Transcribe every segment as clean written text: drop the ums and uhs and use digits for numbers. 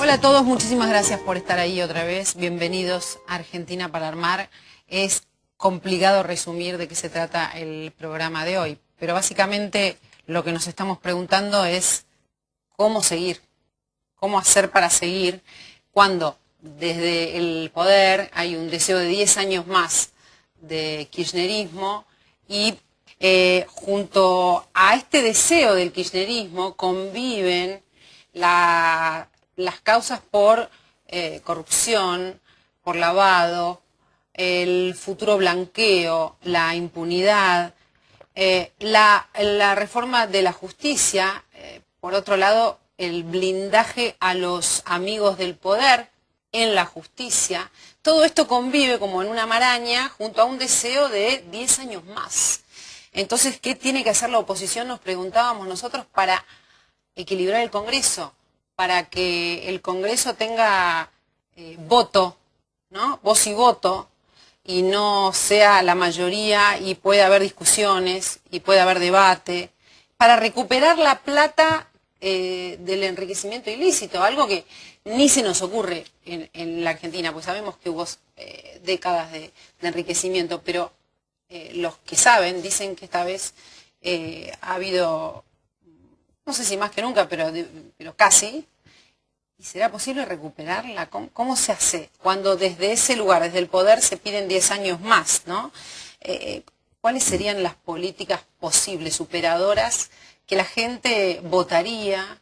Hola a todos, muchísimas gracias por estar ahí otra vez. Bienvenidos a Argentina para Armar. Es complicado resumir de qué se trata el programa de hoy, pero básicamente lo que nos estamos preguntando es cómo seguir, cómo hacer para seguir cuando desde el poder hay un deseo de 10 años más de kirchnerismo y junto a este deseo del kirchnerismo conviven las causas por corrupción, por lavado, el futuro blanqueo, la impunidad, la reforma de la justicia, por otro lado, el blindaje a los amigos del poder en la justicia. Todo esto convive como en una maraña junto a un deseo de 10 años más. Entonces, ¿qué tiene que hacer la oposición? Nos preguntábamos nosotros para equilibrar el Congreso, para que el Congreso tenga voto, ¿no? Voz y voto, y no sea la mayoría y pueda haber discusiones y pueda haber debate, para recuperar la plata del enriquecimiento ilícito, algo que ni se nos ocurre en la Argentina, pues sabemos que hubo décadas de enriquecimiento, pero los que saben dicen que esta vez ha habido, no sé si más que nunca, pero casi. ¿Y será posible recuperarla? ¿Cómo se hace cuando desde ese lugar, desde el poder, se piden 10 años más, ¿no? ¿Cuáles serían las políticas posibles, superadoras, que la gente votaría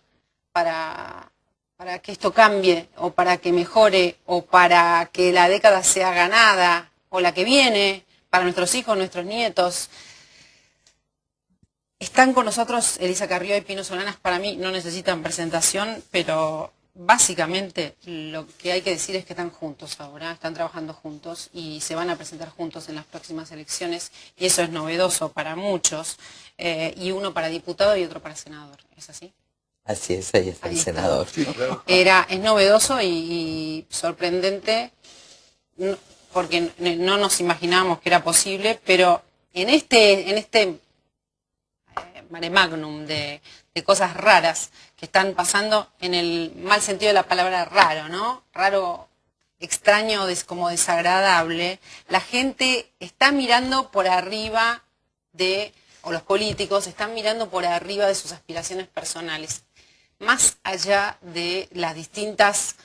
para que esto cambie, o para que mejore, o para que la década sea ganada, o la que viene, para nuestros hijos, nuestros nietos? Están con nosotros Elisa Carrió y Pino Solanas. Para mí no necesitan presentación, pero básicamente lo que hay que decir es que están juntos ahora, están trabajando juntos y se van a presentar juntos en las próximas elecciones, y eso es novedoso para muchos, y uno para diputado y otro para senador, ¿es así? Así es, ahí está el senador. Es novedoso y sorprendente, porque no nos imaginábamos que era posible, pero en este mare magnum de cosas raras que están pasando, en el mal sentido de la palabra raro, ¿no? Raro, extraño, como desagradable. La gente está mirando por arriba o los políticos están mirando por arriba de sus aspiraciones personales, más allá de las distintas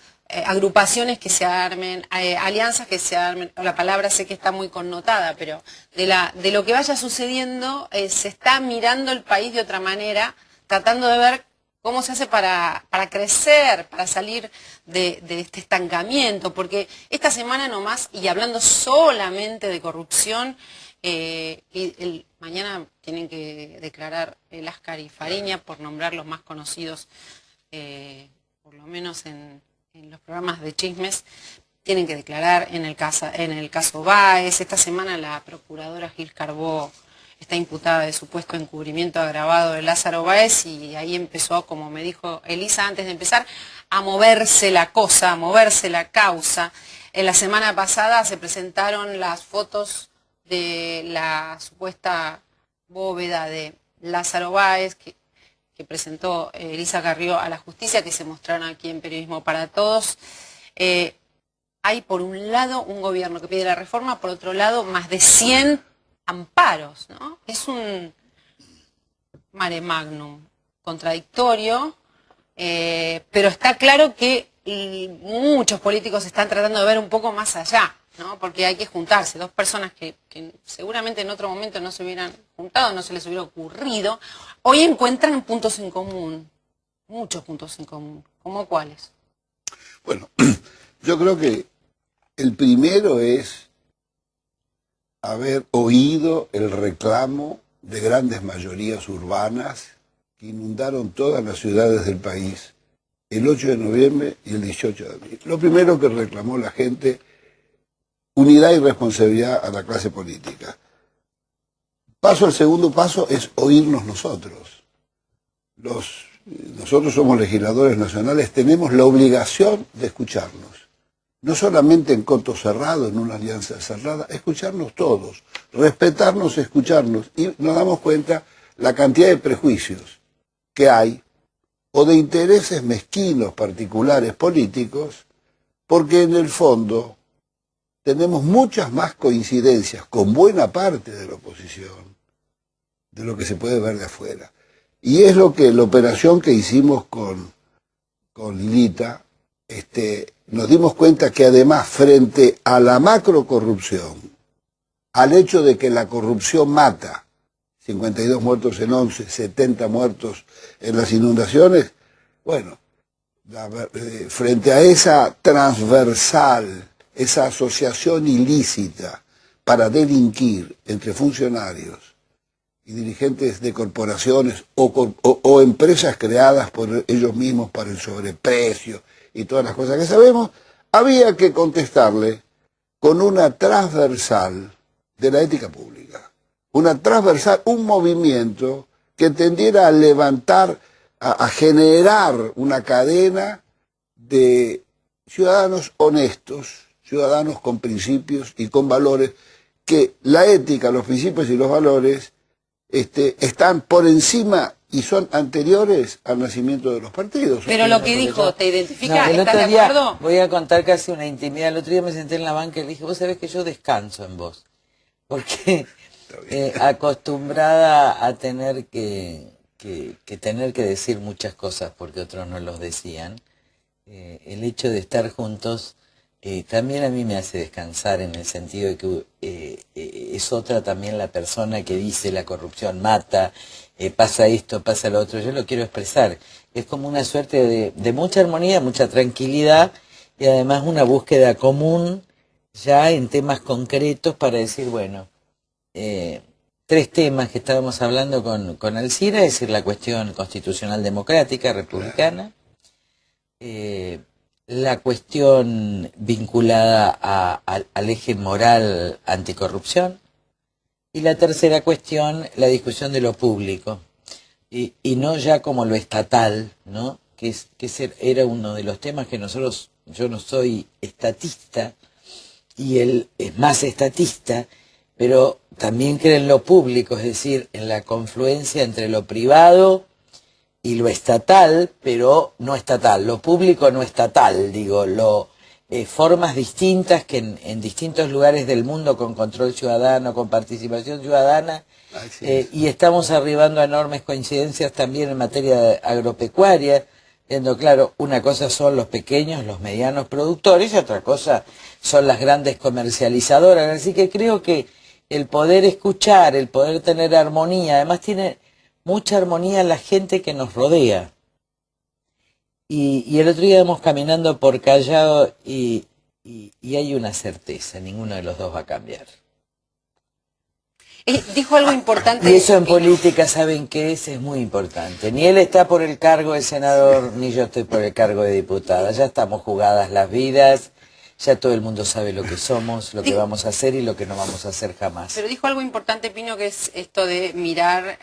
agrupaciones que se armen, alianzas que se armen. La palabra sé que está muy connotada, pero de lo que vaya sucediendo, se está mirando el país de otra manera, tratando de ver cómo se hace para crecer, para salir de este estancamiento, porque esta semana nomás, y hablando solamente de corrupción, mañana tienen que declarar Láscar y Fariña, por nombrar los más conocidos, por lo menos en los programas de chismes, tienen que declarar en el caso Báez. Esta semana la procuradora Gil Carbó está imputada de supuesto encubrimiento agravado de Lázaro Báez, y ahí empezó, como me dijo Elisa antes de empezar, a moverse la cosa, a moverse la causa. En la semana pasada se presentaron las fotos de la supuesta bóveda de Lázaro Báez, que presentó Elisa Carrió a la justicia, que se mostraron aquí en Periodismo para Todos. Hay por un lado un gobierno que pide la reforma, por otro lado más de 100 amparos, ¿no? Es un mare magnum contradictorio, pero está claro que muchos políticos están tratando de ver un poco más allá, ¿no? Porque hay que juntarse, dos personas que seguramente en otro momento no se hubieran juntado, no se les hubiera ocurrido, hoy encuentran puntos en común, muchos puntos en común. ¿Cómo cuáles? Bueno, yo creo que el primero es haber oído el reclamo de grandes mayorías urbanas que inundaron todas las ciudades del país el 8 de noviembre y el 18 de abril. Lo primero que reclamó la gente: unidad y responsabilidad a la clase política. El segundo paso es oírnos nosotros. Nosotros somos legisladores nacionales, tenemos la obligación de escucharnos. No solamente en coto cerrado, en una alianza cerrada, escucharnos todos, respetarnos, escucharnos. Y nos damos cuenta la cantidad de prejuicios que hay o de intereses mezquinos particulares políticos, porque en el fondo tenemos muchas más coincidencias con buena parte de la oposición de lo que se puede ver de afuera. Y es lo que la operación que hicimos con Lilita, nos dimos cuenta que además frente a la macrocorrupción, al hecho de que la corrupción mata, 52 muertos en 11, 70 muertos en las inundaciones, bueno, frente a esa transversal, esa asociación ilícita para delinquir entre funcionarios y dirigentes de corporaciones o empresas creadas por ellos mismos para el sobreprecio y todas las cosas que sabemos, había que contestarle con una transversal de la ética pública. Una transversal, un movimiento que tendiera a levantar, a generar una cadena de ciudadanos honestos, ciudadanos con principios y con valores, que la ética, los principios y los valores están por encima y son anteriores al nacimiento de los partidos. Pero lo que dijo, ¿te identificás? No, el ¿Estás otro de día, acuerdo? voy a contar casi una intimidad. El otro día me senté en la banca y le dije, vos sabés que yo descanso en vos. Porque acostumbrada a tener que tener que decir muchas cosas porque otros no los decían, el hecho de estar juntos también a mí me hace descansar, en el sentido de que es otra también la persona que dice la corrupción mata, pasa esto, pasa lo otro. Yo lo quiero expresar. Es como una suerte de mucha armonía, mucha tranquilidad y además una búsqueda común ya en temas concretos para decir, bueno, tres temas que estábamos hablando con Alcira, es decir, la cuestión constitucional democrática, republicana, la cuestión vinculada al eje moral anticorrupción, y la tercera cuestión, la discusión de lo público, y no ya como lo estatal, ¿no? Que era uno de los temas que yo no soy estatista, y él es más estatista, pero también cree en lo público, es decir, en la confluencia entre lo privado y lo estatal, pero no estatal, lo público no estatal, digo, formas distintas que en distintos lugares del mundo, con control ciudadano, con participación ciudadana, y estamos arribando a enormes coincidencias también en materia agropecuaria, viendo claro, una cosa son los pequeños, los medianos productores, y otra cosa son las grandes comercializadoras, así que creo que el poder escuchar, el poder tener armonía, además tiene mucha armonía la gente que nos rodea. Y el otro día íbamos caminando por Callao y hay una certeza, ninguno de los dos va a cambiar. Dijo algo importante. Y eso en política, ¿saben qué es? Es muy importante. Ni él está por el cargo de senador, ni yo estoy por el cargo de diputada. Ya estamos jugadas las vidas, ya todo el mundo sabe lo que somos, lo que vamos a hacer y lo que no vamos a hacer jamás. Pero dijo algo importante, Pino, que es esto de mirar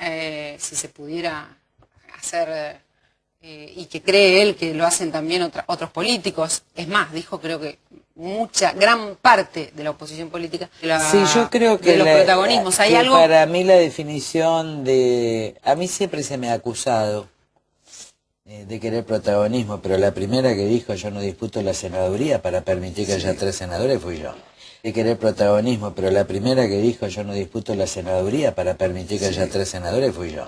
si se pudiera hacer, y que cree él que lo hacen también otros políticos. Es más, dijo, creo que gran parte de la oposición política, sí, yo creo que de los protagonismos. ¿Hay algo? Para mí la definición a mí siempre se me ha acusado de querer protagonismo, pero la primera que dijo yo no disputo la senaduría para permitir que haya 3 senadores fui yo. De querer protagonismo, pero la primera que dijo yo no disputo la senaduría para permitir que haya 3 senadores fui yo.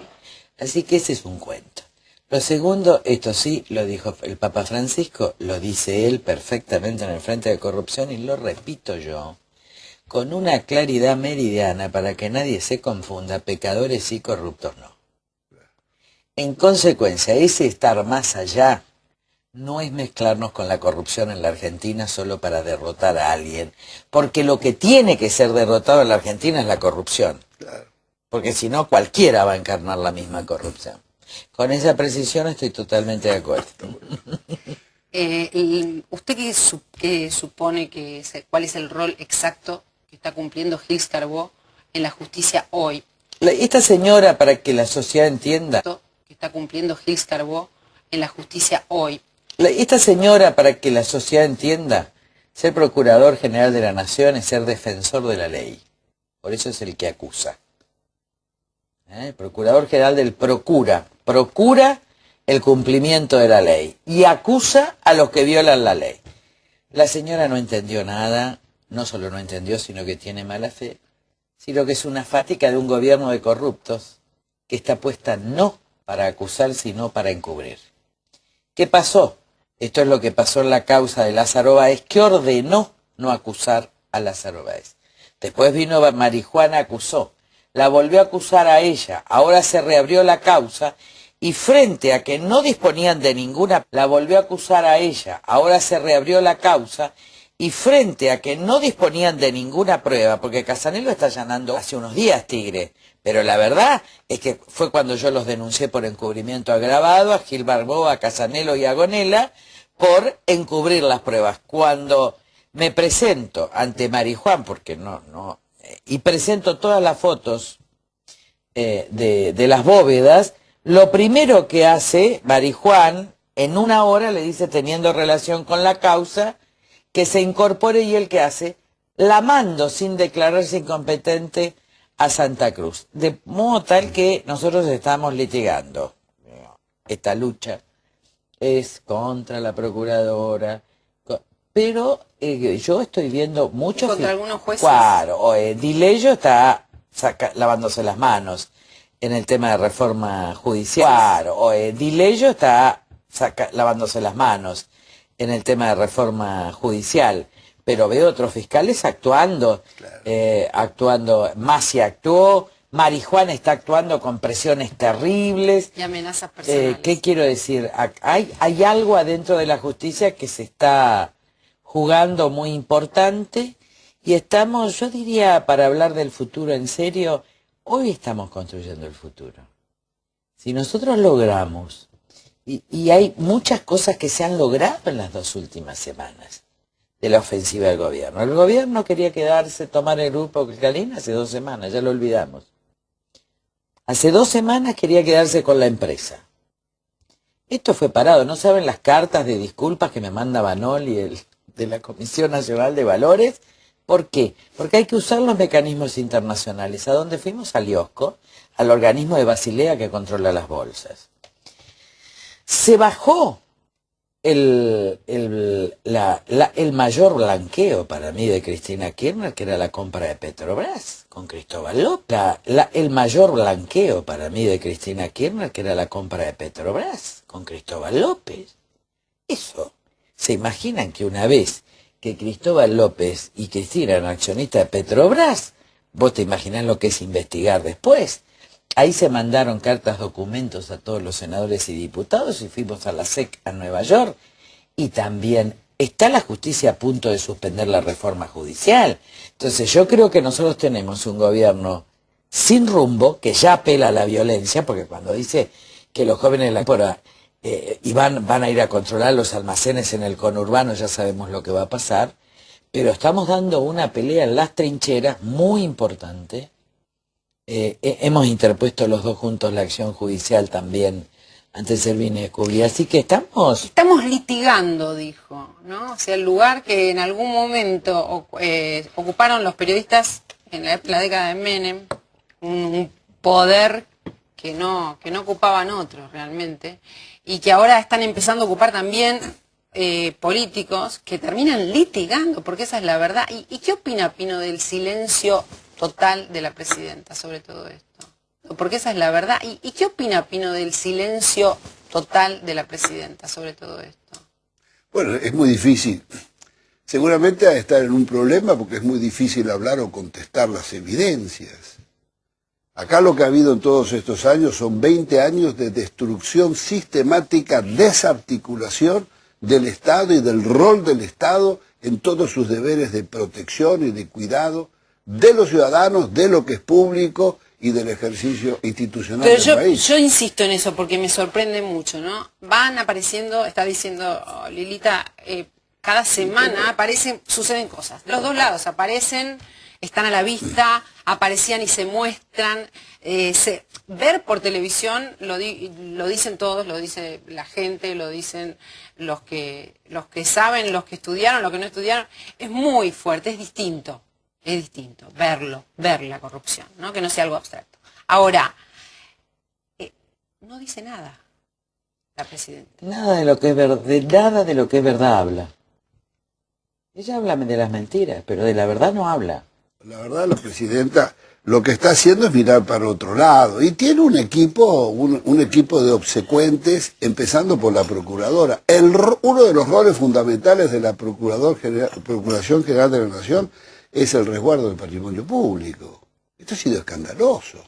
Así que ese es un cuento. Lo segundo, esto sí, lo dijo el Papa Francisco, lo dice él perfectamente en el Frente de Corrupción y lo repito yo, con una claridad meridiana para que nadie se confunda, pecadores y corruptos no. En consecuencia, ese estar más allá no es mezclarnos con la corrupción en la Argentina solo para derrotar a alguien, porque lo que tiene que ser derrotado en la Argentina es la corrupción, porque si no cualquiera va a encarnar la misma corrupción. Con esa precisión estoy totalmente de acuerdo. ¿Usted qué supone cuál es el rol exacto que está cumpliendo Gilles Carbó en la justicia hoy? Esta señora, para que la sociedad entienda, que está cumpliendo Gilles Carbó en la justicia hoy. Esta señora, para que la sociedad entienda, ser procurador general de la nación es ser defensor de la ley. Por eso es el que acusa. El procurador general del procura el cumplimiento de la ley y acusa a los que violan la ley. La señora no entendió nada, no solo no entendió, sino que tiene mala fe, sino que es una fática de un gobierno de corruptos que está puesta no para acusar, sino para encubrir. ¿Qué pasó? Esto es lo que pasó en la causa de Lázaro Báez, que ordenó no acusar a Lázaro Báez. Después vino Marijuana, acusó, la volvió a acusar a ella, ahora se reabrió la causa y frente a que no disponían de ninguna, la volvió a acusar a ella, ahora se reabrió la causa y frente a que no disponían de ninguna prueba, porque Casanelo está allanando hace unos días, Tigre, pero la verdad es que fue cuando yo los denuncié por encubrimiento agravado, a Gil Barboa, a Casanelo y a Gonella, por encubrir las pruebas. Cuando me presento ante Marijuán, porque y presento todas las fotos de las bóvedas, lo primero que hace Marijuán, en una hora le dice, teniendo relación con la causa, que se incorpore, y el que hace, la mando sin declararse incompetente a Santa Cruz. De modo tal que nosotros estamos litigando. Esta lucha es contra la procuradora, pero yo estoy viendo muchos... ¿Contra algunos jueces? Claro, Dileyo está lavándose las manos en el tema de reforma judicial. Claro, Dileyo está lavándose las manos en el tema de reforma judicial, pero veo otros fiscales actuando, claro. Masi actuó, Marijuán está actuando con presiones terribles. Y amenazas personales. ¿Qué quiero decir? Hay algo adentro de la justicia que se está jugando muy importante y estamos, yo diría, para hablar del futuro en serio, hoy estamos construyendo el futuro. Si nosotros logramos, y hay muchas cosas que se han logrado en las 2 últimas semanas de la ofensiva del gobierno. El gobierno quería tomar el grupo Cristalina hace 2 semanas, ya lo olvidamos. Hace 2 semanas quería quedarse con la empresa. Esto fue parado. ¿No saben las cartas de disculpas que me manda Banoli de la Comisión Nacional de Valores? ¿Por qué? Porque hay que usar los mecanismos internacionales. ¿A dónde fuimos? Al IOSCO, al organismo de Basilea que controla las bolsas. Se bajó el mayor blanqueo para mí de Cristina Kirchner, que era la compra de Petrobras con Cristóbal López. El mayor blanqueo para mí de Cristina Kirchner, que era la compra de Petrobras con Cristóbal López. Eso, ¿se imaginan que una vez que Cristóbal López y Cristina eran accionistas de Petrobras, vos te imaginás lo que es investigar después? Ahí se mandaron cartas, documentos a todos los senadores y diputados y fuimos a la SEC a Nueva York. Y también está la justicia a punto de suspender la reforma judicial. Entonces yo creo que nosotros tenemos un gobierno sin rumbo, que ya apela a la violencia, porque cuando dice que los jóvenes y van a ir a controlar los almacenes en el conurbano, ya sabemos lo que va a pasar, pero estamos dando una pelea en las trincheras muy importante. Hemos interpuesto los dos juntos la acción judicial también ante Servini Descubrí, así que estamos litigando, dijo, ¿no? O sea, el lugar que en algún momento ocuparon los periodistas en la década de Menem, un poder que no ocupaban otros realmente, y que ahora están empezando a ocupar también políticos que terminan litigando, porque esa es la verdad. ¿Y qué opina Pino del silencio total de la presidenta sobre todo esto? Porque esa es la verdad. ¿Y qué opina Pino del silencio total de la presidenta sobre todo esto? Bueno, es muy difícil. Seguramente ha de estar en un problema porque es muy difícil hablar o contestar las evidencias. Acá lo que ha habido en todos estos años son 20 años de destrucción sistemática, desarticulación del Estado y del rol del Estado en todos sus deberes de protección y de cuidado de los ciudadanos, de lo que es público y del ejercicio institucional del país. Yo insisto en eso porque me sorprende mucho, ¿no? Van apareciendo, está diciendo Lilita, cada semana suceden cosas. De los dos lados aparecen, están a la vista, aparecían y se muestran. Ver por televisión, lo dicen todos, lo dice la gente, lo dicen los que saben, los que estudiaron, los que no estudiaron. Es muy fuerte, es distinto. Es distinto ver la corrupción, ¿no? Que no sea algo abstracto. Ahora, no dice nada. la presidenta? Nada de lo que es nada de lo que es verdad habla. Ella habla de las mentiras, pero de la verdad no habla. La verdad, la presidenta lo que está haciendo es mirar para otro lado. Y tiene un equipo, un equipo de obsecuentes, empezando por la procuradora. Uno de los roles fundamentales de la Procuración General de la Nación es el resguardo del patrimonio público. Esto ha sido escandaloso.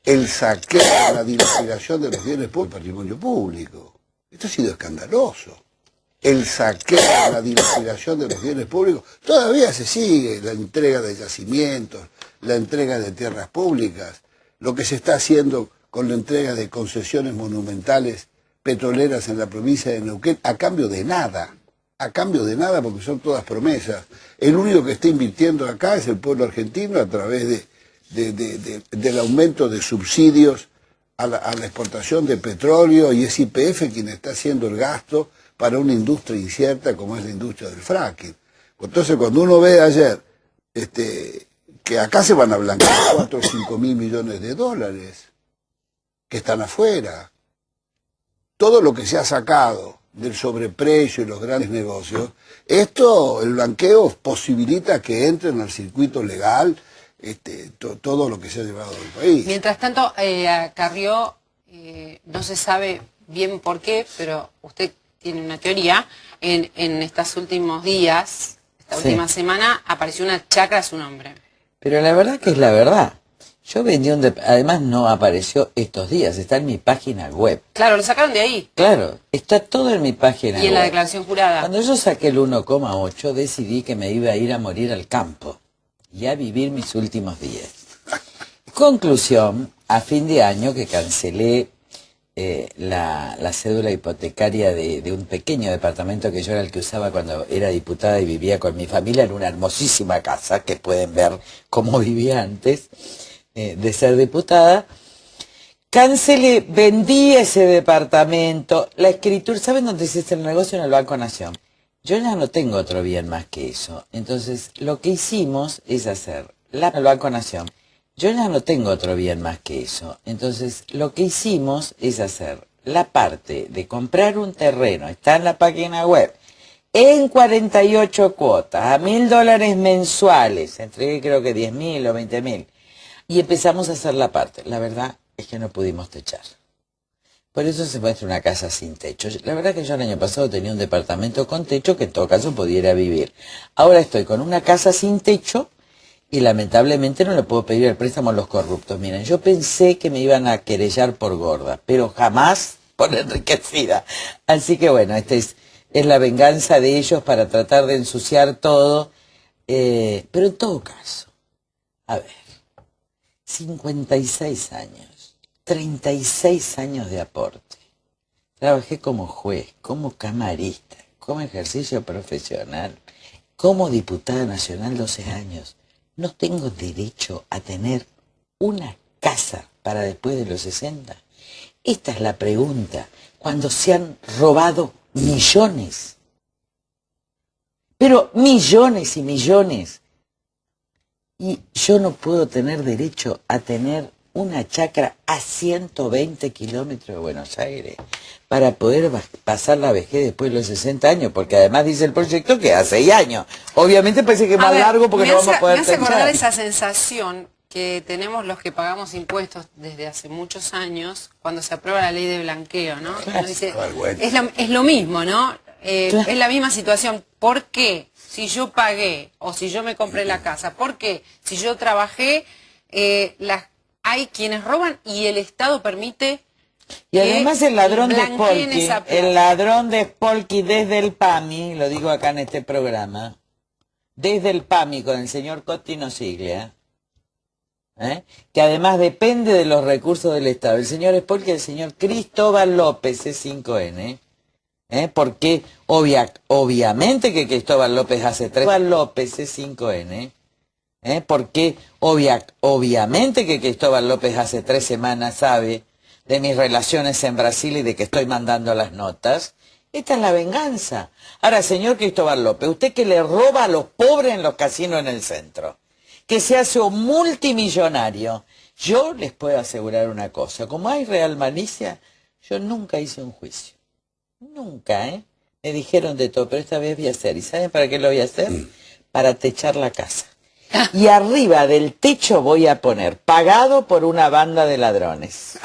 El saqueo, la dilapidación de los bienes públicos, del patrimonio público. Esto ha sido escandaloso. El saqueo, la dilapidación de los bienes públicos, todavía se sigue, la entrega de yacimientos, la entrega de tierras públicas, lo que se está haciendo con la entrega de concesiones monumentales petroleras en la provincia de Neuquén, a cambio de nada porque son todas promesas. El único que está invirtiendo acá es el pueblo argentino a través del aumento de subsidios a la exportación de petróleo, y es YPF quien está haciendo el gasto para una industria incierta como es la industria del fracking. Entonces, cuando uno ve ayer que acá se van a blanquear 4 o 5 mil millones de dólares que están afuera, todo lo que se ha sacado del sobreprecio y los grandes negocios, el blanqueo posibilita que entren al circuito legal todo lo que se ha llevado del país. Mientras tanto, a Carrió no se sabe bien por qué, pero usted tiene una teoría. En estos últimos días, esta última semana, apareció una chacra a su nombre. Pero la verdad que es la verdad. Yo vendí además no apareció estos días, está en mi página web. Claro, lo sacaron de ahí. Claro, está todo en mi página web. Y en la declaración jurada. Cuando yo saqué el 1,8 decidí que me iba a ir a morir al campo y a vivir mis últimos días. Conclusión, a fin de año que cancelé la cédula hipotecaria de un pequeño departamento que yo era el que usaba cuando era diputada y vivía con mi familia en una hermosísima casa, que pueden ver cómo vivía antes de ser diputada. Cancelé, vendí ese departamento, la escritura, ¿saben dónde hiciste el negocio? En el Banco Nación. Yo ya no tengo otro bien más que eso. Entonces, lo que hicimos es hacer el Banco Nación. Yo ya no tengo otro bien más que eso. Entonces, lo que hicimos es hacer la parte de comprar un terreno, está en la página web, en 48 cuotas, a $1.000 mensuales, entregué creo que 10.000 o 20.000, y empezamos a hacer la parte. La verdad es que no pudimos techar. Por eso se muestra una casa sin techo. La verdad que yo el año pasado tenía un departamento con techo que en todo caso pudiera vivir. Ahora estoy con una casa sin techo y lamentablemente no le puedo pedir el préstamo a los corruptos. Miren, yo pensé que me iban a querellar por gorda, pero jamás por enriquecida. Así que bueno, esta es la venganza de ellos para tratar de ensuciar todo. Pero en todo caso, a ver, 56 años, 36 años de aporte. Trabajé como juez, como camarista, como ejercicio profesional, como diputada nacional 12 años. ¿No tengo derecho a tener una casa para después de los 60? Esta es la pregunta. Cuando se han robado millones, pero millones y millones, y yo no puedo tener derecho a tener una chacra a 120 kilómetros de Buenos Aires para poder pasar la vejez después de los 60 años, porque además dice el proyecto que hace 6 años. Obviamente parece que es más largo porque no vamos a poder pensar. Me hace acordar esa sensación que tenemos los que pagamos impuestos desde hace muchos años cuando se aprueba la ley de blanqueo, ¿no? Claro. Dice, es lo mismo, ¿no? Claro. Es la misma situación. ¿Por qué? Si yo pagué o si yo me compré la casa, ¿por qué? Si yo trabajé, hay quienes roban y el Estado permite. Y además el ladrón de Spolky desde el PAMI, lo digo acá en este programa, desde el PAMI con el señor Costino Siglia, que además depende de los recursos del Estado. El señor Spolky y el señor Cristóbal López, C5N, porque obviamente que Cristóbal López hace 3... Cristóbal López, C5N, porque obviamente que Cristóbal López hace 3 semanas sabe de mis relaciones en Brasil y de que estoy mandando las notas. Esta es la venganza. Ahora, señor Cristóbal López, usted que le roba a los pobres en los casinos en el centro, que se hace un multimillonario, yo les puedo asegurar una cosa, como hay real malicia, yo nunca hice un juicio. Nunca, ¿eh? Me dijeron de todo, pero esta vez voy a hacer. ¿Y saben para qué lo voy a hacer? Para techar la casa. Y arriba del techo voy a poner, pagado por una banda de ladrones.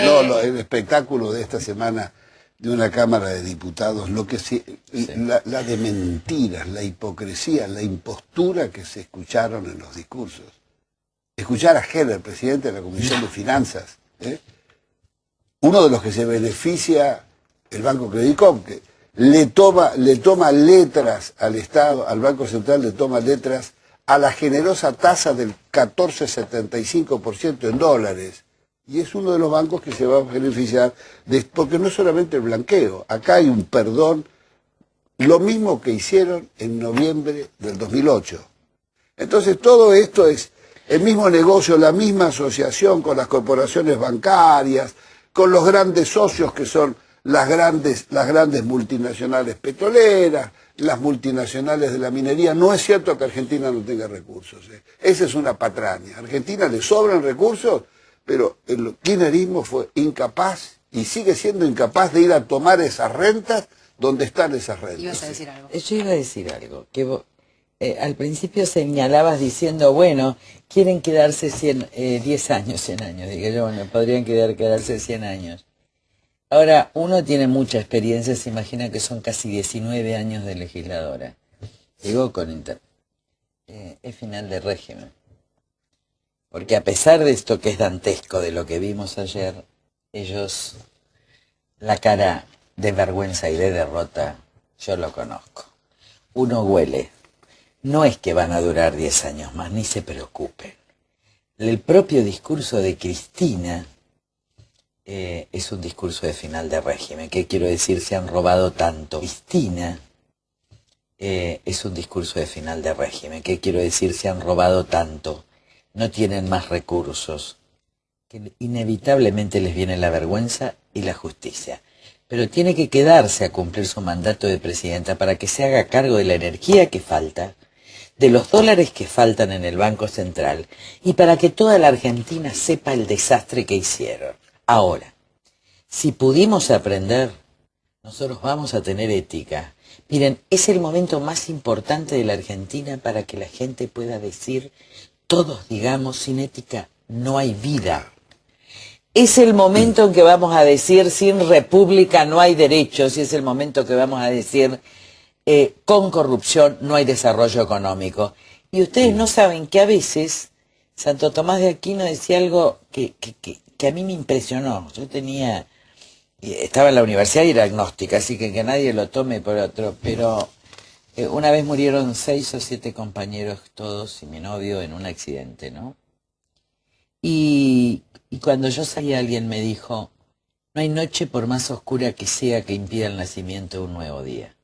No, el espectáculo de esta semana de una Cámara de Diputados, la de mentiras, la hipocresía, la impostura que se escucharon en los discursos. Escuchar a Heller, presidente de la Comisión de Finanzas, uno de los que se beneficia el Banco Credicom, que le toma letras al Estado, al Banco Central le toma letras a la generosa tasa del 14,75% en dólares. Y es uno de los bancos que se va a beneficiar, porque no es solamente el blanqueo, acá hay un perdón, lo mismo que hicieron en noviembre del 2008. Entonces todo esto es el mismo negocio, la misma asociación con las corporaciones bancarias, con los grandes socios que son las grandes multinacionales petroleras, las multinacionales de la minería. No es cierto que Argentina no tenga recursos. Esa es una patraña. A Argentina le sobran recursos, pero el kirchnerismo fue incapaz y sigue siendo incapaz de ir a tomar esas rentas donde están esas rentas. ¿Ibas a decir algo? Yo iba a decir algo, que vos, al principio señalabas diciendo, bueno, quieren quedarse 10 años, 100 años, dije yo, bueno, podrían quedarse 100 años. Ahora, uno tiene mucha experiencia, se imagina que son casi 19 años de legisladora. Digo es final de régimen. Porque a pesar de esto que es dantesco de lo que vimos ayer, ellos, la cara de vergüenza y de derrota, yo lo conozco. Uno huele. No es que van a durar 10 años más, ni se preocupen. El propio discurso de Cristina es un discurso de final de régimen. ¿Qué quiero decir? Se han robado tanto. Cristina es un discurso de final de régimen. ¿Qué quiero decir? Se han robado tanto. No tienen más recursos, que inevitablemente les viene la vergüenza y la justicia. Pero tiene que quedarse a cumplir su mandato de presidenta para que se haga cargo de la energía que falta, de los dólares que faltan en el Banco Central, y para que toda la Argentina sepa el desastre que hicieron. Ahora, si pudimos aprender, nosotros vamos a tener ética. Miren, es el momento más importante de la Argentina para que la gente pueda decir, todos digamos, sin ética no hay vida. Es el momento en que vamos a decir, sin república no hay derechos, y es el momento que vamos a decir, con corrupción no hay desarrollo económico. Y ustedes no saben que a veces Santo Tomás de Aquino decía algo que a mí me impresionó. Yo estaba en la universidad y era agnóstica, así que nadie lo tome por otro, pero una vez murieron 6 o 7 compañeros todos y mi novio en un accidente, ¿no? Y cuando yo salí alguien me dijo, no hay noche por más oscura que sea que impida el nacimiento de un nuevo día.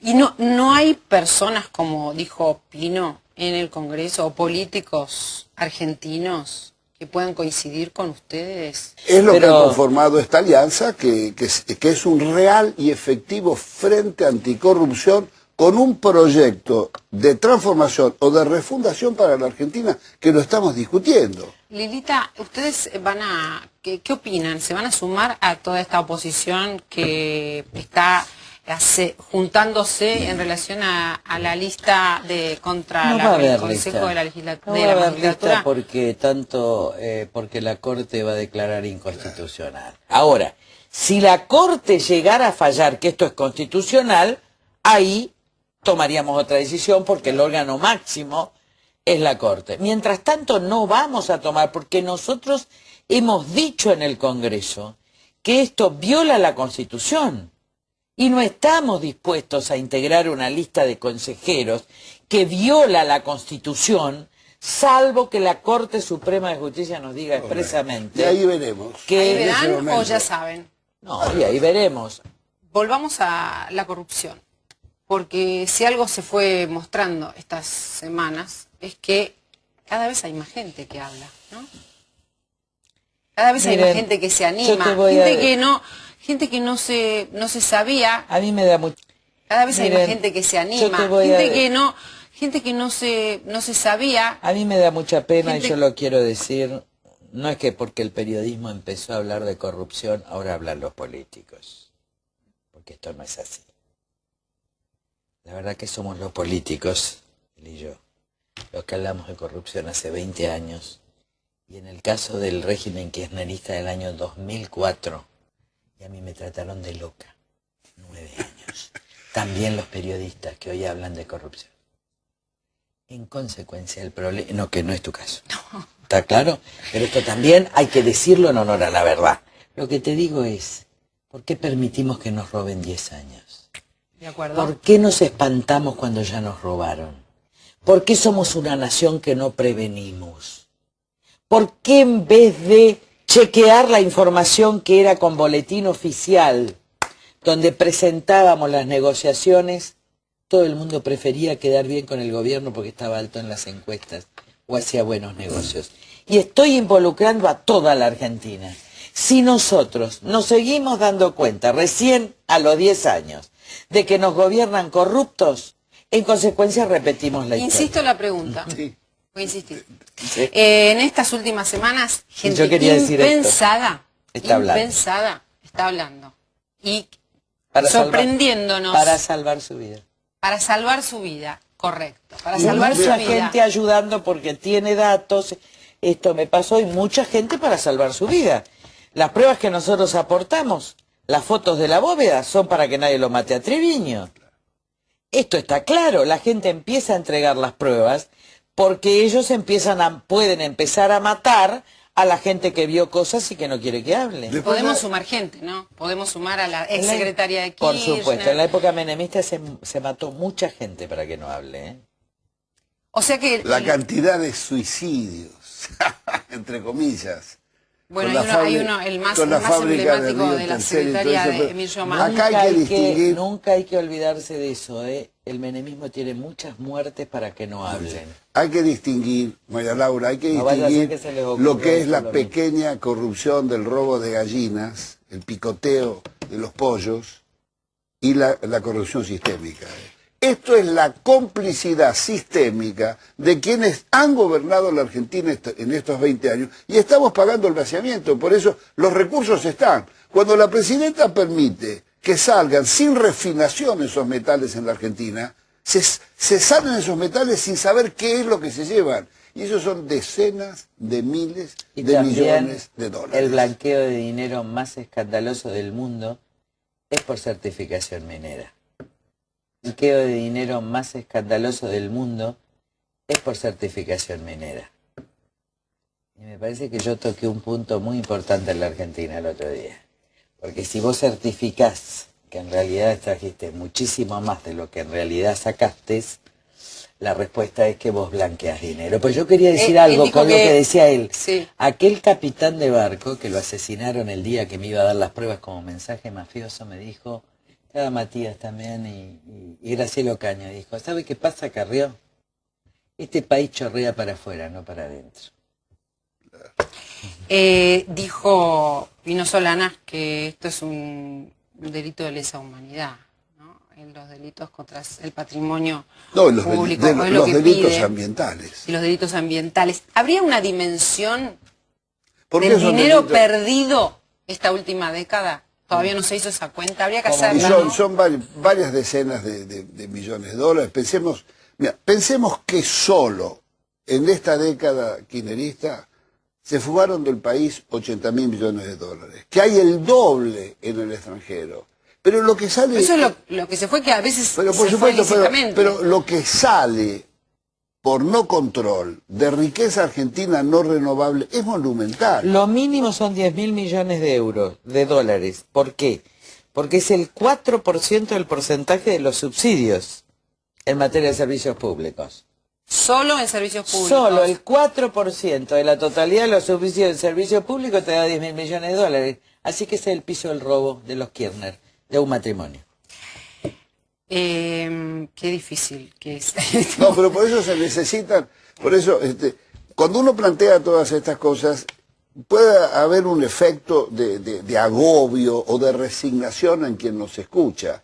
Y no hay personas, como dijo Pino, en el Congreso, o políticos argentinos que puedan coincidir con ustedes. Es lo que ha conformado esta alianza, que es un real y efectivo frente anticorrupción con un proyecto de transformación o de refundación para la Argentina que lo estamos discutiendo. Lilita, ¿ustedes qué opinan? ¿Se van a sumar a toda esta oposición que está juntándose en relación a la lista contra el Consejo de la Legislatura? No va a haber lista porque la Corte va a declarar inconstitucional. Ahora, si la Corte llegara a fallar que esto es constitucional, ahí tomaríamos otra decisión porque el órgano máximo es la Corte. Mientras tanto no vamos a tomar, porque nosotros hemos dicho en el Congreso que esto viola la Constitución. Y no estamos dispuestos a integrar una lista de consejeros que viola la Constitución, salvo que la Corte Suprema de Justicia nos diga expresamente. Y ahí veremos. ¿Ahí verán o ya saben? No, y ahí veremos. Volvamos a la corrupción, porque si algo se fue mostrando estas semanas es que cada vez hay más gente que habla, ¿no? Cada vez hay más gente que se anima, gente que no se sabía. A mí me da mucho. Cada vez hay más gente que se anima, gente que no se sabía. A mí me da mucha pena y yo lo quiero decir. no es que porque el periodismo empezó a hablar de corrupción, ahora hablan los políticos. Porque esto no es así. La verdad que somos los políticos, él y yo, los que hablamos de corrupción hace 20 años. Y en el caso del régimen kirchnerista del año 2004, y a mí me trataron de loca, 9 años. También los periodistas que hoy hablan de corrupción. En consecuencia, el problema... No, que no es tu caso. ¿Está claro? Pero esto también hay que decirlo en honor a la verdad. Lo que te digo es, ¿por qué permitimos que nos roben 10 años? ¿De acuerdo? ¿Por qué nos espantamos cuando ya nos robaron? ¿Por qué somos una nación que no prevenimos? ¿Por qué en vez de chequear la información que era con boletín oficial, donde presentábamos las negociaciones, todo el mundo prefería quedar bien con el gobierno porque estaba alto en las encuestas o hacía buenos negocios? Y estoy involucrando a toda la Argentina. Si nosotros nos seguimos dando cuenta, recién a los 10 años, de que nos gobiernan corruptos, en consecuencia repetimos la historia. Insisto en la pregunta. Sí. Voy a insistir. Sí. En estas últimas semanas, gente Yo quería decir impensada, Está hablando. impensada, está hablando. Y Para sorprendiéndonos. para salvar su vida. Para salvar su vida, correcto. Para Y salvar su mucha vida. gente ayudando porque tiene datos. Esto me pasó y mucha gente para salvar su vida. Las pruebas que nosotros aportamos, las fotos de la bóveda, son para que nadie lo mate a Triviño. Esto está claro. La gente empieza a entregar las pruebas porque ellos pueden empezar a matar a la gente que vio cosas y que no quiere que hable. Podemos sumar gente, ¿no? Podemos sumar a la exsecretaria de Por Kirchner. supuesto, en la época menemista se mató mucha gente para que no hable, ¿eh? O sea que... La cantidad de suicidios, entre comillas. Bueno, con la el más fábrica emblemático de la Tercero y todo secretaría eso, de pero Emilio Mann. acá hay que distinguir. Nunca hay que olvidarse de eso, ¿eh? El menemismo tiene muchas muertes para que no hablen. Hay que distinguir, María Laura, hay que No vaya a ser distinguir que se les ocurra lo que es esto la lo pequeña corrupción del robo de gallinas, el picoteo de los pollos y la corrupción sistémica. Esto es la complicidad sistémica de quienes han gobernado la Argentina en estos 20 años y estamos pagando el vaciamiento. Por eso los recursos están. Cuando la presidenta permite que salgan sin refinación esos metales en la Argentina, se salen esos metales sin saber qué es lo que se llevan. Y esos son decenas de miles Y de también millones de dólares. el blanqueo de dinero más escandaloso del mundo es por certificación minera. El blanqueo de dinero más escandaloso del mundo es por certificación minera. Y me parece que yo toqué un punto muy importante en la Argentina el otro día. Porque si vos certificás que en realidad trajiste muchísimo más de lo que en realidad sacaste, la respuesta es que vos blanqueas dinero. Pues yo quería decir algo con lo que decía él. Sí. Aquel capitán de barco que lo asesinaron el día que me iba a dar las pruebas como mensaje mafioso me dijo, estaba Matías también y Graciela Ocaña, dijo, ¿sabe qué pasa, Carrió? Este país chorrea para afuera, no para adentro. Dijo Pino Solanas que esto es un delito de lesa humanidad, ¿no? En los delitos contra el patrimonio público. Los delitos ambientales. Y los delitos ambientales. ¿Habría una dimensión ¿Por qué del son dinero delitos? perdido esta última década? Todavía no se hizo esa cuenta, habría que Y hacerla, ¿no? son varias decenas de millones de dólares. Pensemos que solo en esta década kirchnerista se fugaron del país 80.000 millones de dólares, que hay el doble en el extranjero. Pero lo que sale... Eso es lo que se fue, que a veces Pero por se fue supuesto, ilícitamente. pero lo que sale por no control de riqueza argentina no renovable es monumental. Lo mínimo son 10.000 millones de euros, de dólares. ¿Por qué? Porque es el 4% del porcentaje de los subsidios en materia de servicios públicos. Solo en servicios públicos. Solo el 4% de la totalidad de los subsidios en servicios públicos te da 10.000 millones de dólares. Así que ese es el piso del robo de los Kirchner, de un matrimonio. Qué difícil que es. No, pero por eso se necesitan, por eso, cuando uno plantea todas estas cosas, puede haber un efecto de agobio o de resignación en quien nos escucha.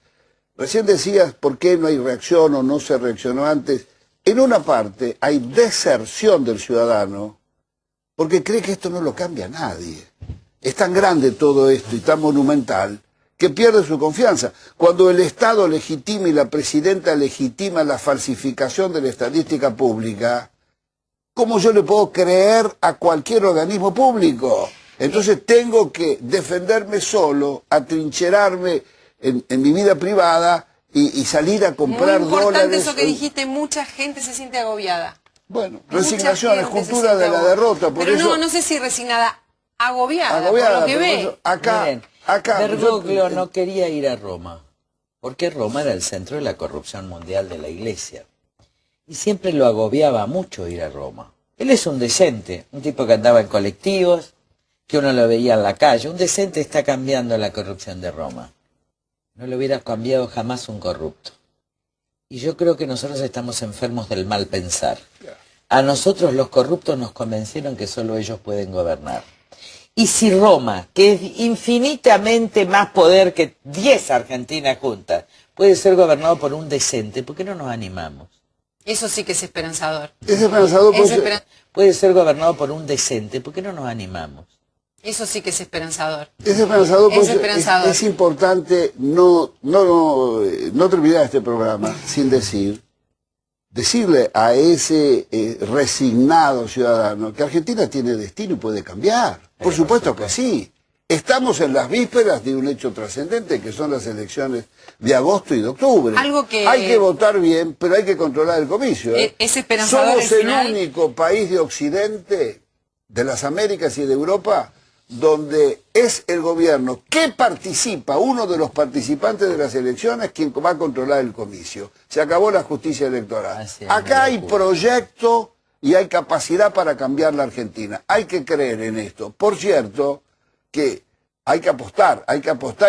Recién decías por qué no hay reacción o no se reaccionó antes. En una parte hay deserción del ciudadano porque cree que esto no lo cambia nadie. Es tan grande todo esto y tan monumental que pierde su confianza. Cuando el Estado legitima y la presidenta legitima la falsificación de la estadística pública, ¿cómo yo le puedo creer a cualquier organismo público? Entonces tengo que defenderme solo, atrincherarme en mi vida privada y salir a comprar Muy importante dólares. Eso que dijiste, mucha gente se siente agobiada. Bueno, resignación es cultura de la derrota. Por Pero eso, no sé si resignada, agobiada agobiada, por lo que pero ve. eso, acá. Bergoglio no quería ir a Roma, porque Roma era el centro de la corrupción mundial de la Iglesia. Y siempre lo agobiaba mucho ir a Roma. Él es un decente, un tipo que andaba en colectivos, que uno lo veía en la calle. Un decente está cambiando la corrupción de Roma. No lo hubiera cambiado jamás un corrupto. Y yo creo que nosotros estamos enfermos del mal pensar. A nosotros los corruptos nos convencieron que solo ellos pueden gobernar. Y si Roma, que es infinitamente más poder que 10 Argentinas juntas, puede ser gobernado por un decente, ¿por qué no nos animamos? Eso sí que es esperanzador. Es esperanzador Puede ser gobernado por un decente, ¿por qué no nos animamos? Eso sí que es esperanzador. Es esperanzador porque esperanzador. es importante no terminar este programa sin decirle a ese resignado ciudadano que Argentina tiene destino y puede cambiar. Por supuesto que sí. Estamos en las vísperas de un hecho trascendente que son las elecciones de agosto y de octubre. Hay que votar bien, pero hay que controlar el comicio. Es esperanzador. Somos el único país de Occidente, de las Américas y de Europa, donde es el gobierno que participa, uno de los participantes de las elecciones, quien va a controlar el comicio. Se acabó la justicia electoral. Acá hay proyecto y hay capacidad para cambiar la Argentina. Hay que creer en esto. Por cierto, que hay que apostar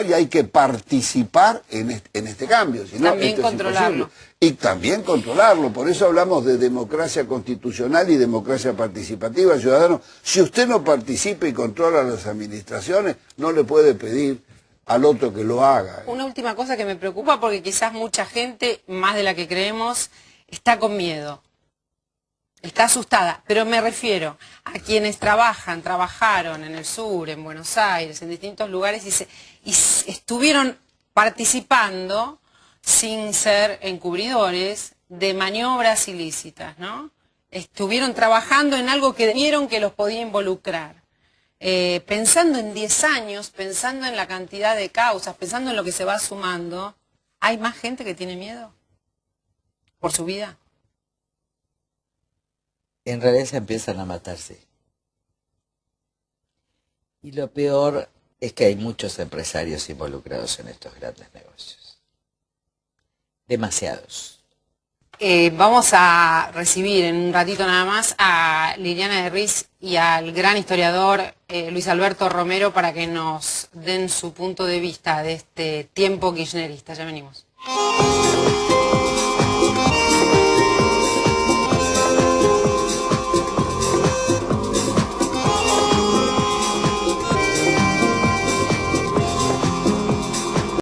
y hay que participar en este cambio. Si no, también controlarlo. Y también controlarlo. Por eso hablamos de democracia constitucional y democracia participativa, ciudadano. Si usted no participa y controla las administraciones, no le puede pedir al otro que lo haga. Una última cosa que me preocupa, porque quizás mucha gente, más de la que creemos, está con miedo. Está asustada, pero me refiero a quienes trabajaron en el sur, en Buenos Aires, en distintos lugares y estuvieron participando sin ser encubridores de maniobras ilícitas, ¿no? Estuvieron trabajando en algo que vieron que los podía involucrar. Pensando en 10 años, pensando en la cantidad de causas, pensando en lo que se va sumando, ¿hay más gente que tiene miedo por su vida? En realidad se empiezan a matarse. Y lo peor es que hay muchos empresarios involucrados en estos grandes negocios. Demasiados. Vamos a recibir en un ratito nada más a Liliana de Riz y al gran historiador Luis Alberto Romero para que nos den su punto de vista de este tiempo kirchnerista. Ya venimos.